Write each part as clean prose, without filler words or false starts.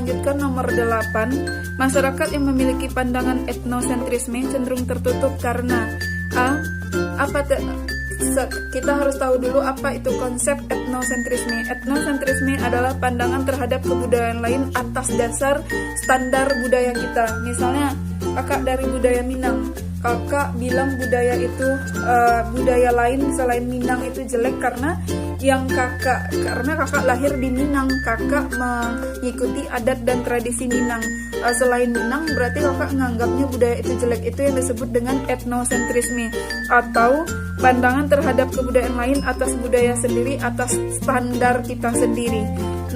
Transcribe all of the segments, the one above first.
lanjutkan nomor 8. Masyarakat yang memiliki pandangan etnosentrisme cenderung tertutup karena kita harus tahu dulu apa itu konsep etnosentrisme. Etnosentrisme adalah pandangan terhadap kebudayaan lain atas dasar standar budaya kita. Misalnya kakak dari budaya Minang, kakak bilang budaya lain selain Minang itu jelek karena kakak lahir di Minang, kakak mengikuti adat dan tradisi Minang. Selain Minang berarti kakak menganggapnya budaya itu jelek. Itu yang disebut dengan etnosentrisme, atau pandangan terhadap kebudayaan lain atas budaya sendiri, atas standar kita sendiri.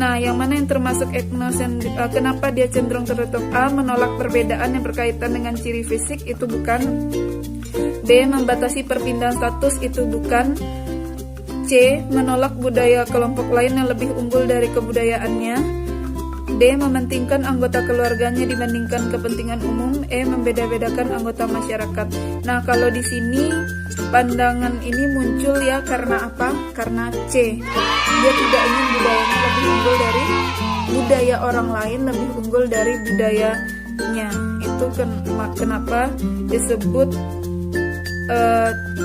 Nah, yang mana yang termasuk etnosentrisme? Kenapa dia cenderung tertutup? A. Menolak perbedaan yang berkaitan dengan ciri fisik, itu bukan. B. Membatasi perpindahan status, itu bukan. C. Menolak budaya kelompok lain yang lebih unggul dari kebudayaannya. D. Mementingkan anggota keluarganya dibandingkan kepentingan umum. E. Membeda-bedakan anggota masyarakat. Nah, kalau di sini pandangan ini muncul ya karena apa? Karena C. Dia tidak ingin budayanya lebih unggul dari budaya orang lain, lebih unggul dari budayanya. Itu kenapa disebut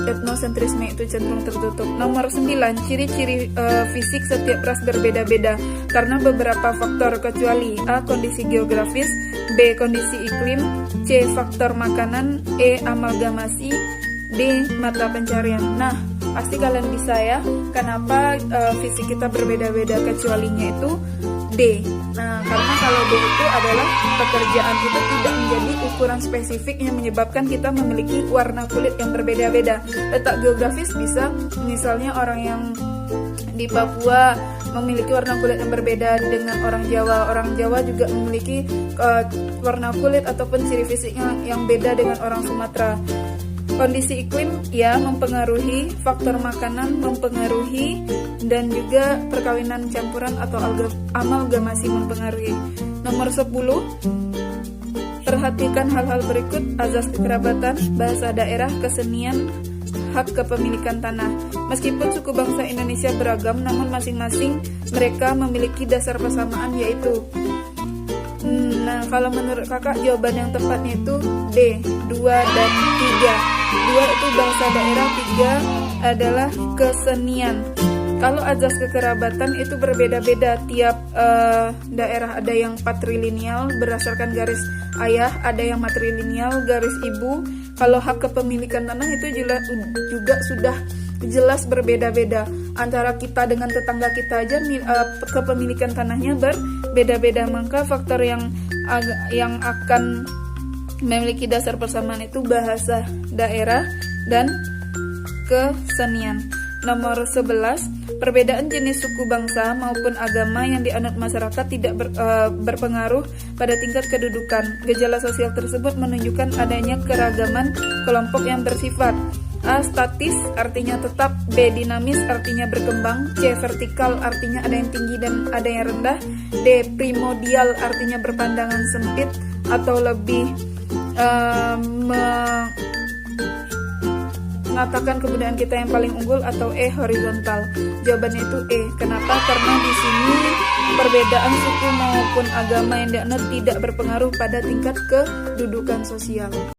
etnosentrisme itu cenderung tertutup. Nomor 9, ciri-ciri fisik setiap ras berbeda-beda karena beberapa faktor, kecuali A. Kondisi geografis, B. Kondisi iklim, C. Faktor makanan, E. Amalgamasi, D. Mata pencarian. Nah, pasti kalian bisa ya kenapa fisik kita berbeda-beda, kecualinya itu D. Nah, karena kalau D itu adalah pekerjaan itu tidak menjadi ukuran spesifik yang menyebabkan kita memiliki warna kulit yang berbeda-beda. Letak geografis bisa, misalnya orang yang di Papua memiliki warna kulit yang berbeda dengan orang Jawa. Orang Jawa juga memiliki warna kulit ataupun ciri fisik yang beda dengan orang Sumatera. Kondisi iklim ya mempengaruhi, faktor makanan mempengaruhi, dan juga perkawinan campuran atau amalgamasi mempengaruhi. Nomor 10, perhatikan hal-hal berikut: azas kekerabatan, bahasa daerah, kesenian, hak kepemilikan tanah. Meskipun suku bangsa Indonesia beragam, namun masing-masing mereka memiliki dasar persamaan, yaitu nah, kalau menurut kakak jawaban yang tepatnya itu D, 2 dan 3. 2 itu bahasa daerah, 3 adalah kesenian. Kalau azas kekerabatan itu berbeda-beda tiap daerah. Ada yang patrilineal berdasarkan garis ayah, ada yang matrilineal garis ibu. Kalau hak kepemilikan tanah itu juga sudah jelas berbeda-beda. Antara kita dengan tetangga kita aja kepemilikan tanahnya berbeda-beda. Maka faktor yang akan memiliki dasar persamaan itu bahasa daerah dan kesenian. Nomor 11, perbedaan jenis suku bangsa maupun agama yang dianut masyarakat tidak berpengaruh pada tingkat kedudukan. Gejala sosial tersebut menunjukkan adanya keragaman kelompok yang bersifat A. Statis, artinya tetap. B. Dinamis, artinya berkembang. C. Vertikal, artinya ada yang tinggi dan ada yang rendah. D. Primordial, artinya berpandangan sempit atau lebih mengatakan kebudayaan kita yang paling unggul, atau E. Horizontal. Jawabannya itu E. Kenapa? Karena di sini perbedaan suku maupun agama yang dianut tidak berpengaruh pada tingkat kedudukan sosial.